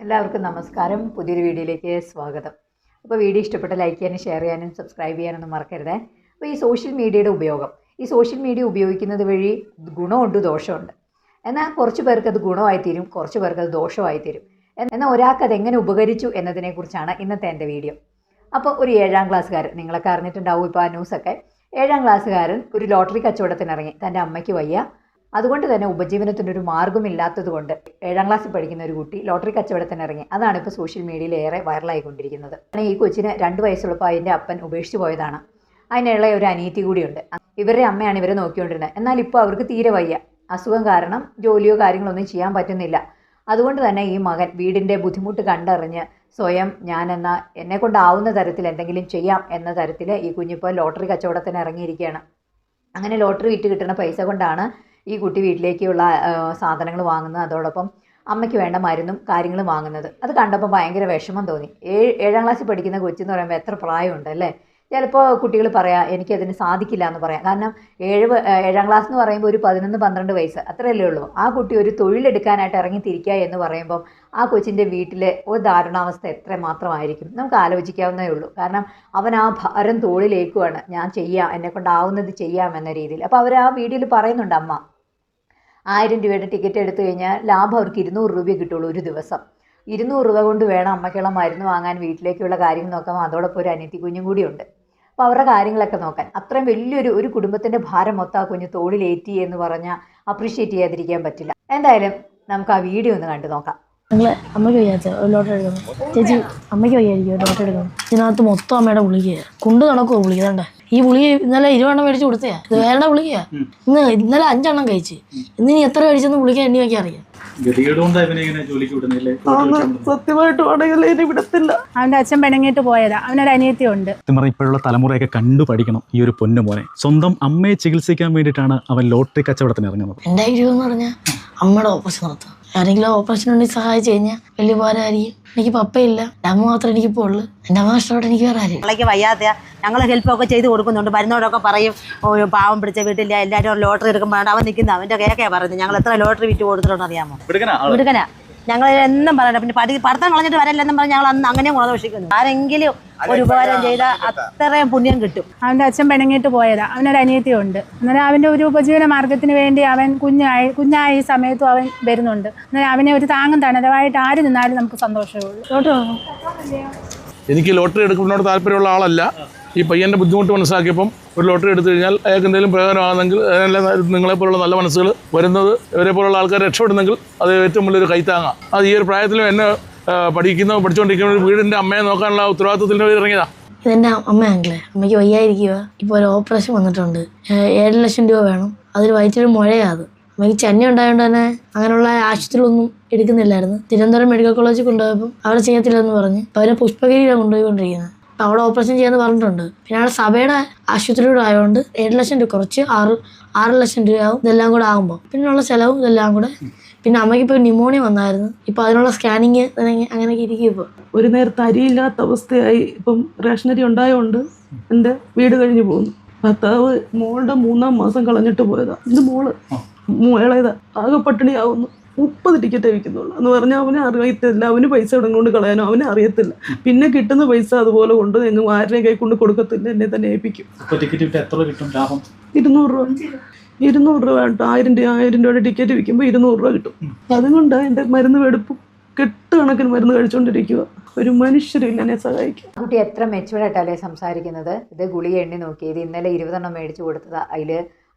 എല്ലാവർക്കും നമസ്കാരം. പുതിയൊരു വീഡിയോയിലേക്ക് സ്വാഗതം. അപ്പോൾ വീഡിയോ ഇഷ്ടപ്പെട്ട ലൈക്ക് ചെയ്യാനും ഷെയർ ചെയ്യാനും സബ്സ്ക്രൈബ് ചെയ്യാനൊന്നും മറക്കരുത്. അപ്പോൾ ഈ സോഷ്യൽ മീഡിയയുടെ ഉപയോഗം, ഈ സോഷ്യൽ മീഡിയ ഉപയോഗിക്കുന്നത് വഴി ഗുണമുണ്ട് ദോഷമുണ്ട്. എന്നാൽ കുറച്ച് പേർക്ക് അത് ഗുണമായിത്തീരും, കുറച്ച് പേർക്ക് അത് ദോഷമായിത്തീരും. എന്നാൽ ഒരാൾക്ക് അത് എങ്ങനെ ഉപകരിച്ചു എന്നതിനെക്കുറിച്ചാണ് ഇന്നത്തെ എൻ്റെ വീഡിയോ. അപ്പോൾ ഒരു 7ാം ക്ലാസ്സുകാരൻ, നിങ്ങളൊക്കെ അറിഞ്ഞിട്ടുണ്ടാവും ഇപ്പോൾ ആ ന്യൂസൊക്കെ. 7ാം ക്ലാസ്സുകാരൻ ഒരു ലോട്ടറി കച്ചവടത്തിനിറങ്ങി. തൻ്റെ അമ്മയ്ക്ക് വയ്യ, അതുകൊണ്ട് തന്നെ ഉപജീവനത്തിനൊരു മാർഗ്ഗമില്ലാത്തത് കൊണ്ട് 7ാം ക്ലാസ്സിൽ പഠിക്കുന്ന ഒരു കുട്ടി ലോട്ടറി കച്ചവടത്തിനിറങ്ങി. അതാണ് ഇപ്പോൾ സോഷ്യൽ മീഡിയയിൽ ഏറെ വൈറലായിക്കൊണ്ടിരിക്കുന്നത്. ഈ കൊച്ചിന് 2 വയസ്സുള്ളപ്പോൾ അതിൻ്റെ അപ്പൻ ഉപേക്ഷിച്ച് പോയതാണ്. അതിനുള്ള ഒരു അനിയത്തി കൂടിയുണ്ട്. ഇവരുടെ അമ്മയാണ് ഇവരെ നോക്കിക്കൊണ്ടിരുന്നത്. എന്നാൽ ഇപ്പോൾ അവർക്ക് തീരെ വയ്യ. അസുഖം കാരണം ജോലിയോ കാര്യങ്ങളൊന്നും ചെയ്യാൻ പറ്റുന്നില്ല. അതുകൊണ്ട് തന്നെ ഈ മകൻ വീടിൻ്റെ ബുദ്ധിമുട്ട് കണ്ടറിഞ്ഞ് സ്വയം എന്നെ കൊണ്ടാവുന്ന തരത്തിൽ എന്തെങ്കിലും ചെയ്യാം എന്ന തരത്തിൽ ഈ കുഞ്ഞിപ്പോൾ ലോട്ടറി കച്ചവടത്തിന് ഇറങ്ങിയിരിക്കുകയാണ്. അങ്ങനെ ലോട്ടറി വിറ്റ് കിട്ടുന്ന പൈസ കൊണ്ടാണ് ഈ കുട്ടി വീട്ടിലേക്കുള്ള സാധനങ്ങൾ വാങ്ങുന്നത്, അതോടൊപ്പം അമ്മയ്ക്ക് വേണ്ട മരുന്നും കാര്യങ്ങളും വാങ്ങുന്നത്. അത് കണ്ടപ്പോൾ ഭയങ്കര വിഷമം തോന്നി. 7ാം ക്ലാസ്സിൽ പഠിക്കുന്ന കൊച്ചെന്ന് പറയുമ്പോൾ എത്ര പ്രായമുണ്ട് അല്ലേ? ചിലപ്പോൾ കുട്ടികൾ പറയാം എനിക്കതിന് സാധിക്കില്ല എന്ന് പറയാം. കാരണം 7ാം ക്ലാസ് എന്ന് പറയുമ്പോൾ ഒരു 11-12 വയസ്സ് അത്രയല്ലേ ഉള്ളൂ. ആ കുട്ടി ഒരു തൊഴിലെടുക്കാനായിട്ട് ഇറങ്ങിത്തിരിക്കുക എന്ന് പറയുമ്പം ആ കൊച്ചിൻ്റെ വീട്ടിലെ ഒരു ദാരുണാവസ്ഥ എത്ര മാത്രമായിരിക്കും നമുക്ക് ആലോചിക്കാവുന്നതേ ഉള്ളൂ. കാരണം അവൻ ആ ഭാരം തോളിലേക്കുവാണ്. ഞാൻ ചെയ്യാം, എന്നെക്കൊണ്ടാവുന്നത് ചെയ്യാം എന്ന രീതിയിൽ. അപ്പോൾ അവർ ആ വീഡിയോയിൽ പറയുന്നുണ്ട്, അമ്മ 1000 രൂപയുടെ ടിക്കറ്റ് എടുത്തു കഴിഞ്ഞാൽ ലാഭം അവർക്ക് 200 രൂപയെ കിട്ടുള്ളൂ ഒരു ദിവസം. 200 രൂപ കൊണ്ട് വേണം അമ്മയ്ക്കുള്ള മരുന്ന് വാങ്ങാൻ, വീട്ടിലേക്കുള്ള കാര്യങ്ങൾ നോക്കാം. അതോടൊപ്പം ഒരു അനിയത്തി കുഞ്ഞും കൂടിയുണ്ട്. അപ്പോൾ അവരുടെ കാര്യങ്ങളൊക്കെ നോക്കാൻ അത്രയും വലിയൊരു കുടുംബത്തിൻ്റെ ഭാരം മൊത്തം ആ കുഞ്ഞ് തോളിലേറ്റി എന്ന് പറഞ്ഞാൽ അപ്രീഷിയേറ്റ് ചെയ്യാതിരിക്കാൻ പറ്റില്ല. എന്തായാലും നമുക്ക് ആ വീഡിയോ ഒന്ന് കണ്ടു നോക്കാം. നിങ്ങളെ അമ്മയ്ക്ക് വയ്യാച്ച ഒരു ലോട്ടറി എടുക്കണം ചേച്ചി, അമ്മയ്ക്ക് വയ്യായിരിക്കും ഒരു ലോട്ടറി എടുക്കണം. ഇതിനകത്ത് മൊത്തം അമ്മയുടെ ഗുളികയാണ്. കൊണ്ട് നടക്കുമോ ഗുളിക? വേണ്ട, ഈ ഗുളിക ഇന്നലെ 20 മേടിച്ച് കൊടുത്തയാ. ഇത് വേണ്ട ഗുളികയാ. ഇന്നലെ 5 കഴിച്ച്. ഇന്ന് നീ എത്ര കഴിച്ചെന്ന് ഗുളിക എണ്ണി വയ്ക്കാൻ അറിയാം. സത്യമായിട്ട് വിടത്തില്ല. അവന്റെ അച്ഛൻ പിണങ്ങിയിട്ട് പോയതാ. അവനൊരു അനിയത്തിയുണ്ട്. ഇപ്പോഴുള്ള തലമുറയൊക്കെ കണ്ടു പഠിക്കണം ഈ ഒരു പൊന്നു മോനെ. സ്വന്തം അമ്മയെ ചികിത്സിക്കാൻ വേണ്ടിയിട്ടാണ് അവൻ ലോട്ടറി കച്ചവടത്തിന് ഇറങ്ങുന്നത്. എൻ്റെ ഐഡിയ എന്ന് പറഞ്ഞാൽ അമ്മയുടെ ഓപ്പറേഷൻ നടത്തുക. ആരെങ്കിലും ഓപ്പറേഷൻ ഉണ്ടെങ്കിൽ സഹായിച്ചു കഴിഞ്ഞാൽ വലിയ ഉപകാരമായിരിക്കും. എനിക്ക് പപ്പയില്ല, അമ്മ മാത്രമേ എനിക്കിപ്പോൾ ഉള്ളൂ. എൻ്റെ അമ്മ നഷ്ടപ്പെട്ട് എനിക്ക് വേറെ ആരും. പിള്ളേക്ക് വയ്യാത്ത ഞങ്ങൾ ഹെൽപ്പൊക്കെ ചെയ്ത് കൊടുക്കുന്നുണ്ട്. മരുന്നോടൊക്കെ പറയും പാവം പിടിച്ച വീട്ടില്ല, എല്ലാവരും ലോട്ടറി എടുക്കുമ്പോഴാണ് അവൻ നിൽക്കുന്നത്. അവൻ്റെ കേൾക്കാണ് പറയുന്നത്. ഞങ്ങൾ എത്ര ലോട്ടറി വിറ്റ് കൊടുത്തിട്ടുണ്ടെന്ന് അറിയാമോ? എടുക്കനാ. ഞങ്ങൾ എന്നും പറയണം. പിന്നെ പഠിത്തം കളഞ്ഞിട്ട് വരല്ലെന്നും പറഞ്ഞ് ഞങ്ങൾ അന്ന് അങ്ങനെ ഗുണദോഷിക്കുന്നു. ആരെങ്കിലും ഒരു ഉപകാരം ചെയ്താൽ അത്രയും പുണ്യം കിട്ടും. അവന്റെ അച്ഛൻ പിണങ്ങിയിട്ട് പോയതാ. അവനൊരു അനിയത്തിയുണ്ട്. അന്നേരം അവന്റെ ഒരു ഉപജീവന മാർഗത്തിന് വേണ്ടി അവൻ കുഞ്ഞായ ഈ സമയത്തും അവൻ വരുന്നുണ്ട്. അന്നേരം അവനെ ഒരു താങ്ങും തണലമായിട്ട് ആര് നിന്നാലും നമുക്ക് സന്തോഷമേ ഉള്ളൂ. എനിക്ക് ലോട്ടറി എടുക്കുന്നതിനോട് താല്പര്യമുള്ള ആളല്ല. ഈ പയ്യൻ്റെ ബുദ്ധിമുട്ട് മനസ്സിലാക്കിയപ്പം ഒരു ലോട്ടറി എടുത്തു കഴിഞ്ഞാൽ അയാൾക്ക് എന്തെങ്കിലും പ്രയോജനമാണെങ്കിൽ നിങ്ങളെപ്പോലുള്ള നല്ല മനസ്സുകൾ വരുന്നത്, ഇവരെ പോലുള്ള ആൾക്കാർ രക്ഷപ്പെടുന്നെങ്കിൽ അത് ഏറ്റവും വലിയൊരു കൈത്താങ്ങാം. അത് ഈ ഒരു പ്രായത്തിലും എന്നെ പഠിച്ചുകൊണ്ടിരിക്കുന്ന ഒരു വീടിൻ്റെ അമ്മയെ നോക്കാനുള്ള ഉത്തരവാദിത്വത്തിന് വേണ്ടി ഇറങ്ങിയതാണ്. ഇതെൻ്റെ അമ്മയാണെങ്കിലേ, അമ്മയ്ക്ക് വയ്യായിരിക്കുക. ഇപ്പോൾ ഒരു ഓപ്പറേഷൻ വന്നിട്ടുണ്ട്. 7 ലക്ഷം രൂപ വേണം. അതിൽ വയറ്റിൽ മുഴയാത്. അമ്മയ്ക്ക് ചെന്നൈ ഉണ്ടായതുകൊണ്ട് തന്നെ അങ്ങനെയുള്ള ആശുപത്രികളൊന്നും എടുക്കുന്നില്ലായിരുന്നു. തിരുവനന്തപുരം മെഡിക്കൽ കോളേജിൽ കൊണ്ടുപോയപ്പോൾ അവിടെ ചെയ്യത്തില്ലെന്ന് പറഞ്ഞ് അവരെ പുഷ്പഗിരിയിലാണ് കൊണ്ടുപോയിക്കൊണ്ടിരിക്കുന്നത്. അവിടെ ഓപ്പറേഷൻ ചെയ്യാന്ന് പറഞ്ഞിട്ടുണ്ട്. പിന്നെ അവിടെ സഭയുടെ ആശുപത്രിയോട് ആയതുകൊണ്ട് 7 ലക്ഷം രൂപ കുറച്ച് 6 ലക്ഷം രൂപയാവും. ഇതെല്ലാം കൂടെ ആകുമ്പോൾ പിന്നെയുള്ള ചിലവും ഇതെല്ലാം കൂടെ. പിന്നെ അമ്മയ്ക്ക് ഇപ്പോൾ ന്യൂമോണിയ വന്നായിരുന്നു. ഇപ്പോൾ അതിനുള്ള സ്കാനിങ് അങ്ങനെയൊക്കെ ഇരിക്കും. ഇപ്പോൾ ഒരു നേരത്തെ അരിയില്ലാത്ത അവസ്ഥയായി. ഇപ്പം റേഷനരി ഉണ്ടായതുകൊണ്ട് എൻ്റെ വീട് കഴിഞ്ഞ് പോകുന്നു. ഭർത്താവ് മോളുടെ 3-ാം മാസം കളഞ്ഞിട്ട് പോയതാ. ഇത് മോള് ഇളയതാ. ആകെ പട്ടിണിയാവുന്നു. 30 ടിക്കറ്റേ വിൽക്കുന്നുള്ളൂ എന്ന് പറഞ്ഞാൽ അവനെ അറിയത്തില്ല. അവന് പൈസ ഇടങ്ങോണ്ട് കളയാനോ അവനെ അറിയത്തില്ല. പിന്നെ കിട്ടുന്ന പൈസ അതുപോലെ കൊണ്ട് എങ്ങും ആരുടെയും കൈ കൊണ്ട് കൊടുക്കത്തില്ല. എന്നെ തന്നെ ഏൽപ്പിക്കും. 200 രൂപ 200 രൂപ കേട്ടോ. 1000 രൂപയുടെ ടിക്കറ്റ് വിൽക്കുമ്പോൾ 200 രൂപ കിട്ടും. അതുകൊണ്ട് എൻ്റെ മരുന്ന് വെടുപ്പും കെട്ടുകണക്കിന് മരുന്ന് കഴിച്ചുകൊണ്ടിരിക്കുക. ഒരു മനുഷ്യരില്ല എന്നെ സഹായിക്കും. കുട്ടി എത്ര മെച്ചുവേർഡായിട്ടല്ലേ സംസാരിക്കുന്നത്. ഇത് ഗുളിക എണ്ണി നോക്കിയത് ഇന്നലെ 20 മേടിച്ച് കൊടുത്തത്, അതിൽ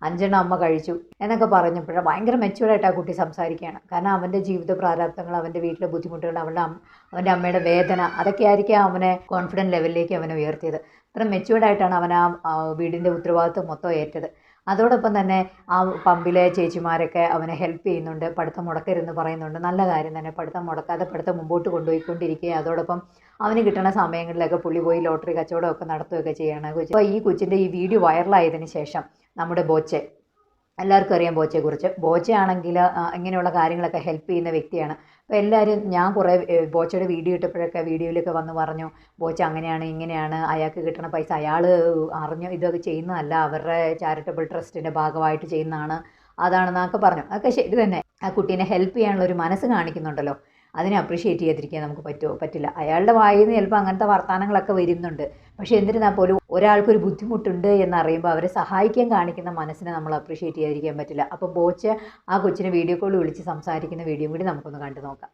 5 അമ്മ കഴിച്ചു എന്നൊക്കെ പറഞ്ഞപ്പോഴാണ് ഭയങ്കര മെച്ചുവേർഡായിട്ട് ആ കുട്ടി സംസാരിക്കുകയാണ്. കാരണം അവൻ്റെ ജീവിത പ്രാരാബ്ദങ്ങൾ, അവൻ്റെ വീട്ടിലെ ബുദ്ധിമുട്ടുകൾ, അവൻ്റെ അമ്മയുടെ വേദന, അതൊക്കെ ആയിരിക്കും അവനെ കോൺഫിഡൻറ്റ് ലെവലിലേക്ക് അവനെ ഉയർത്തിയത്. അത്ര മെച്ചുവേർഡായിട്ടാണ് അവൻ ആ വീടിൻ്റെ ഉത്തരവാദിത്വം മൊത്തം ഏറ്റത്. അതോടൊപ്പം തന്നെ ആ പമ്പിലെ ചേച്ചിമാരൊക്കെ അവനെ ഹെൽപ്പ് ചെയ്യുന്നുണ്ട്. പഠിത്തം മുടക്കരുതെന്ന് പറയുന്നുണ്ട്. നല്ല കാര്യം തന്നെ. പഠിത്തം മുടക്കാതെ പഠിത്തം മുമ്പോട്ട് കൊണ്ടുപോയിക്കൊണ്ടിരിക്കുകയും അതോടൊപ്പം അവന് കിട്ടുന്ന സമയങ്ങളിലൊക്കെ പുള്ളി പോയി ലോട്ടറി കച്ചവടമൊക്കെ നടത്തുകയൊക്കെ ചെയ്യുകയാണ്. അപ്പോൾ ഈ കൊച്ചിൻ്റെ ഈ വീഡിയോ വൈറലായതിന് ശേഷം നമ്മുടെ ബോച്ചെ, എല്ലാവർക്കും അറിയാം ബോച്ചയെക്കുറിച്ച്. ബോച്ചയാണെങ്കിൽ ഇങ്ങനെയുള്ള കാര്യങ്ങളൊക്കെ ഹെൽപ്പ് ചെയ്യുന്ന വ്യക്തിയാണ്. അപ്പോൾ എല്ലാവരും, ഞാൻ കുറേ ബോച്ചയുടെ വീഡിയോ ഇട്ടപ്പോഴൊക്കെ വീഡിയോയിലൊക്കെ വന്ന് പറഞ്ഞു ബോച്ച അങ്ങനെയാണ് ഇങ്ങനെയാണ്, അയാൾക്ക് കിട്ടുന്ന പൈസ അയാൾ അറിഞ്ഞു ഇതൊക്കെ ചെയ്യുന്നതല്ല, അവരുടെ ചാരിറ്റബിൾ ട്രസ്റ്റിൻ്റെ ഭാഗമായിട്ട് ചെയ്യുന്നതാണ്, അതാണെന്നൊക്കെ പറഞ്ഞു. അതൊക്കെ ശരി തന്നെ. ആ കുട്ടീനെ ഹെൽപ്പ് ചെയ്യാനുള്ള ഒരു മനസ്സ് കാണിക്കുന്നുണ്ടല്ലോ, അതിനെ അപ്രീഷിയേറ്റ് ചെയ്യാതിരിക്കാൻ നമുക്ക് പറ്റില്ല. അയാളുടെ വായിൽ നിന്ന് ചിലപ്പോൾ അങ്ങനത്തെ വർത്തമാനങ്ങളൊക്കെ വരുന്നുണ്ട്. പക്ഷേ എന്നിരുന്നാൽ പോലും ഒരാൾക്കൊരു ബുദ്ധിമുട്ടുണ്ട് എന്നറിയുമ്പോൾ അവരെ സഹായിക്കാൻ കാണിക്കുന്ന മനസ്സിനെ നമ്മൾ അപ്രീഷിയേറ്റ് ചെയ്യാതിരിക്കാൻ പറ്റില്ല. അപ്പോൾ ബോച്ച ആ കൊച്ചിനെ വീഡിയോ കോൾ വിളിച്ച് സംസാരിക്കുന്ന വീഡിയോ കൂടി നമുക്കൊന്ന് കണ്ടു നോക്കാം.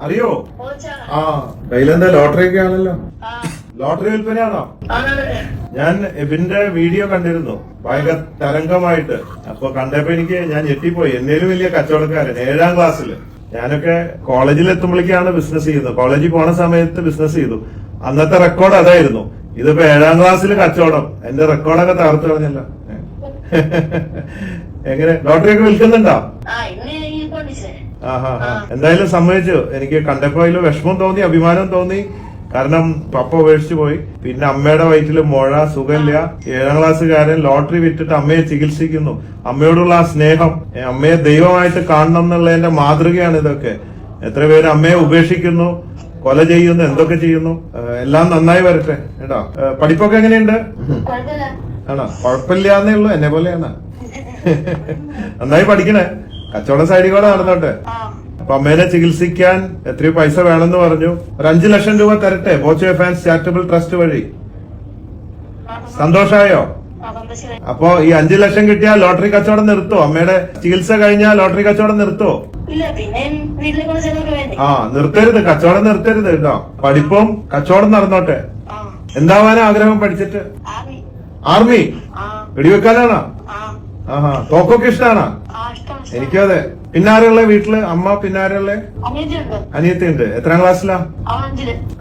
അറിയോ? ആ കയ്യിലെന്താ ലോട്ടറി ഒക്കെ ആണല്ലോ. ലോട്ടറി വിൽപ്പനയാണോ? ഞാൻ എബിന്റെ വീഡിയോ കണ്ടിരുന്നു ഭയങ്കര തരംഗമായിട്ട്. അപ്പൊ കണ്ടപ്പോ ഞാൻ ഞെട്ടിപ്പോയി. എന്നേലും വലിയ കച്ചവടക്കാരൻ 7ാം ക്ലാസ്സിൽ ഞാനൊക്കെ കോളേജിൽ എത്തുമ്പോഴേക്കാണ് ബിസിനസ് ചെയ്യുന്നത്. കോളേജിൽ പോണ സമയത്ത് ബിസിനസ് ചെയ്തു. അന്നത്തെ റെക്കോർഡ് അതായിരുന്നു. ഇതിപ്പോ 7ാം ക്ലാസ്സിൽ കച്ചവടം. എന്റെ റെക്കോർഡൊക്കെ തകർത്ത് കളഞ്ഞല്ലോ. എങ്ങനെ ലോട്ടറി ഒക്കെ വിൽക്കുന്നുണ്ടോ? എന്തായാലും സമ്മതിച്ചു. എനിക്ക് കണ്ടപ്പോ അതിൽ വിഷമം തോന്നി, അഭിമാനം തോന്നി. കാരണം പപ്പ ഉപേക്ഷിച്ചു പോയി. പിന്നെ അമ്മയുടെ വയറ്റില് മുഴ, സുഖമില്ല. 7ാം ക്ലാസ്സുകാരൻ ലോട്ടറി വിറ്റിട്ട് അമ്മയെ ചികിത്സിക്കുന്നു. അമ്മയോടുള്ള ആ സ്നേഹം, അമ്മയെ ദൈവമായിട്ട് കാണണം എന്നുള്ളതിന്റെ മാതൃകയാണ് ഇതൊക്കെ. എത്ര പേര് അമ്മയെ ഉപേക്ഷിക്കുന്നു, കൊല ചെയ്യുന്നു, എന്തൊക്കെ ചെയ്യുന്നു. എല്ലാം നന്നായി വരട്ടെ കേട്ടോ. പഠിപ്പൊക്കെ എങ്ങനെയുണ്ട്? ആണോ? കുഴപ്പമില്ലാന്നേ ഉള്ളൂ, എന്നെ പോലെയാണ്. നന്നായി പഠിക്കണേ. കച്ചവടം സൈഡിൽ കൂടെ നടന്നോട്ടെ. അപ്പൊ അമ്മേനെ ചികിത്സിക്കാൻ എത്രയോ പൈസ വേണമെന്ന് പറഞ്ഞു. ഒരു 5 ലക്ഷം രൂപ തരട്ടെ ബോച്ചെ ഫാൻസ് ചാരിറ്റബിൾ ട്രസ്റ്റ് വഴി. സന്തോഷായോ? അപ്പൊ ഈ 5 ലക്ഷം കിട്ടിയാൽ ലോട്ടറി കച്ചവടം നിർത്തോ? അമ്മയുടെ ചികിത്സ കഴിഞ്ഞാൽ ലോട്ടറി കച്ചവടം നിർത്തോ? നിർത്തരുത്, കച്ചവടം നിർത്തരുത് കേട്ടോ. പഠിപ്പും കച്ചവടം നടന്നോട്ടെ. എന്താവാനാ ആഗ്രഹം പഠിച്ചിട്ട്? ആർമി? വെടിവെക്കാനാണോ? തോക്കൊക്കെ ഇഷ്ടാണോ? എനിക്കും അതെ. പിന്നാരുള്ള വീട്ടില്? അമ്മ പിന്നാരുള്ള? അനിയത്തിയുണ്ട്. എത്രാം ക്ലാസ്സിലാ?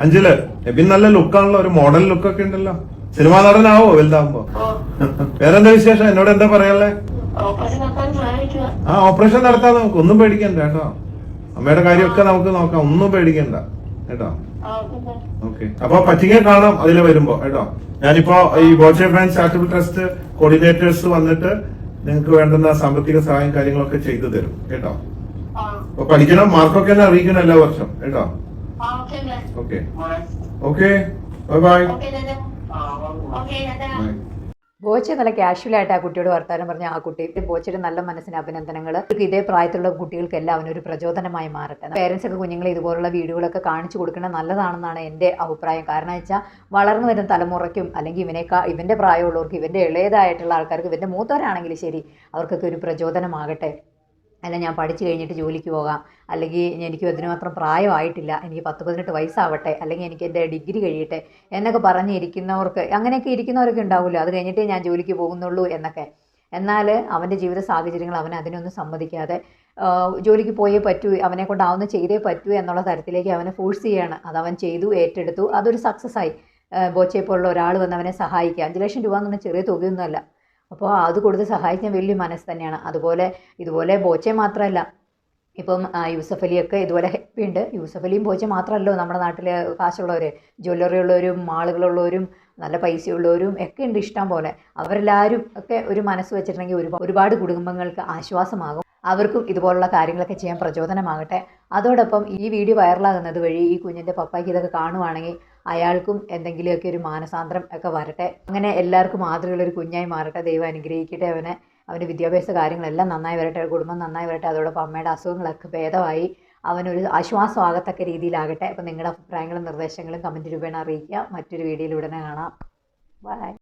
5ല്. പിന്നെ നല്ല ലുക്കാണല്ലോ, ഒരു മോഡൽ ലുക്കൊക്കെ ഉണ്ടല്ലോ. സിനിമാ നടനാവോ വലുതാവുമ്പോ? വേറെന്താ വിശേഷം? എന്നോട് എന്താ പറയാനുള്ളേ? ഓപ്പറേഷൻ നടത്താം നമുക്ക്. ഒന്നും പേടിക്കണ്ട കേട്ടോ. അമ്മയുടെ കാര്യമൊക്കെ നമുക്ക് നോക്കാം. ഒന്നും പേടിക്കണ്ട കേട്ടോ. ഓക്കെ. അപ്പൊ പറ്റിങ്ങ കാണാം അതില് വരുമ്പോ കേട്ടോ. ഞാനിപ്പോ ഈ Boche fans charitable trust coordinators വന്നിട്ട് നിങ്ങൾക്ക് വേണ്ടുന്ന സാമ്പത്തിക സഹായം കാര്യങ്ങളൊക്കെ ചെയ്തു തരും കേട്ടോ. അപ്പൊ പഠിക്കണം, മാർക്കൊക്കെ തന്നെ അറിയിക്കണം എല്ലാ വർഷം കേട്ടോ. Okay okay, bye bye. Boche നല്ല കാഷ്വലായിട്ട് ആ കുട്ടിയോട് വർത്താനം പറഞ്ഞ ആ കുട്ടി ബോച്ചയുടെ നല്ല മനസ്സിന് അഭിനന്ദനങ്ങൾ. ഇതേ പ്രായത്തിലുള്ള കുട്ടികൾക്കെല്ലാം അവനൊരു പ്രചോദനമായി മാറട്ടെ. പേരൻസ് ഒക്കെ കുഞ്ഞുങ്ങളെ ഇതുപോലുള്ള വീഡിയോകളൊക്കെ കാണിച്ചു കൊടുക്കണം, നല്ലതാണെന്നാണ് എൻ്റെ അഭിപ്രായം. കാരണം വെച്ചാൽ വളർന്നു വരുന്ന തലമുറയ്ക്കും അല്ലെങ്കിൽ ഇവൻ്റെ പ്രായമുള്ളവർക്ക്, ഇവൻ്റെ ഇളയതായിട്ടുള്ള ആൾക്കാർക്ക്, ഇവൻ്റെ മൂത്തവരാണെങ്കിലും ശരി, അവർക്കൊക്കെ ഒരു പ്രചോദനമാകട്ടെ. അല്ല ഞാൻ പഠിച്ചു കഴിഞ്ഞിട്ട് ജോലിക്ക് പോകാം, അല്ലെങ്കിൽ എനിക്ക് അതിനുമാത്രം പ്രായമായിട്ടില്ല, എനിക്ക് 10-18 വയസ്സാവട്ടെ, അല്ലെങ്കിൽ എനിക്ക് എൻ്റെ ഡിഗ്രി കഴിയട്ടെ എന്നൊക്കെ പറഞ്ഞിരിക്കുന്നവർക്ക്, അങ്ങനെയൊക്കെ ഇരിക്കുന്നവരൊക്കെ ഉണ്ടാവുമല്ലോ, അത് കഴിഞ്ഞിട്ടേ ഞാൻ ജോലിക്ക് പോകുന്നുള്ളൂ എന്നൊക്കെ. എന്നാൽ അവൻ്റെ ജീവിത സാഹചര്യങ്ങൾ അവൻ അതിനൊന്നും സമ്മതിക്കാതെ ജോലിക്ക് പോയേ പറ്റൂ, അവനെ കൊണ്ടാവുന്ന ചെയ്തേ പറ്റൂ എന്നുള്ള തരത്തിലേക്ക് അവനെ ഫോഴ്സ് ചെയ്യാണ്. അതവൻ ചെയ്തു, ഏറ്റെടുത്തു, അതൊരു സക്സസ്സായി. ബോച്ചയെ പോലുള്ള ഒരാൾ വന്ന് അവനെ സഹായിക്കുക. 5 ലക്ഷം രൂപ എന്ന് പറഞ്ഞാൽ ചെറിയ തുകയൊന്നുമല്ല. അപ്പോൾ അത് കൊടുത്ത് സഹായിക്കാൻ വലിയ മനസ്സ് തന്നെയാണ്. ഇതുപോലെ ബോച്ചെ മാത്രമല്ല, ഇപ്പം യൂസഫ് അലിയൊക്കെ ഇതുപോലെ ഹെൽപ്പ് ഉണ്ട്. യൂസഫ് അലിയും ബോച്ചെ മാത്രമല്ലോ നമ്മുടെ നാട്ടിൽ കാശുള്ളവർ, ജ്വല്ലറി ഉള്ളവരും മാളുകളുള്ളവരും നല്ല പൈസയുള്ളവരും ഒക്കെ ഉണ്ട് ഇഷ്ടം പോലെ. അവരെല്ലാവരും ഒക്കെ ഒരു മനസ്സ് വെച്ചിട്ടുണ്ടെങ്കിൽ ഒരുപാട് കുടുംബങ്ങൾക്ക് ആശ്വാസമാകും. അവർക്കും ഇതുപോലുള്ള കാര്യങ്ങളൊക്കെ ചെയ്യാൻ പ്രചോദനമാകട്ടെ. അതോടൊപ്പം ഈ വീഡിയോ വൈറലാകുന്നത് വഴി ഈ കുഞ്ഞിൻ്റെ പപ്പായ്ക്ക് ഇതൊക്കെ കാണുവാണെങ്കിൽ അയാൾക്കും എന്തെങ്കിലുമൊക്കെ ഒരു മാനസാന്തരം ഒക്കെ വരട്ടെ. അങ്ങനെ എല്ലാവർക്കും മാതൃകയുള്ളൊരു കുഞ്ഞായി മാറട്ടെ. ദൈവം അനുഗ്രഹിക്കട്ടെ അവൻ്റെ വിദ്യാഭ്യാസ കാര്യങ്ങളെല്ലാം നന്നായി വരട്ടെ, കുടുംബം നന്നായി വരട്ടെ. അതോടൊപ്പം അമ്മയുടെ അസുഖങ്ങളൊക്കെ ഭേദമായി അവനൊരു ആശ്വാസമാകത്തക്ക രീതിയിലാകട്ടെ. അപ്പോൾ നിങ്ങളുടെ അഭിപ്രായങ്ങളും നിർദ്ദേശങ്ങളും കമൻറ്റ് രൂപേണ അറിയിക്കുക. മറ്റൊരു വീഡിയോയിൽ ഉടനെ കാണാം. ബൈ.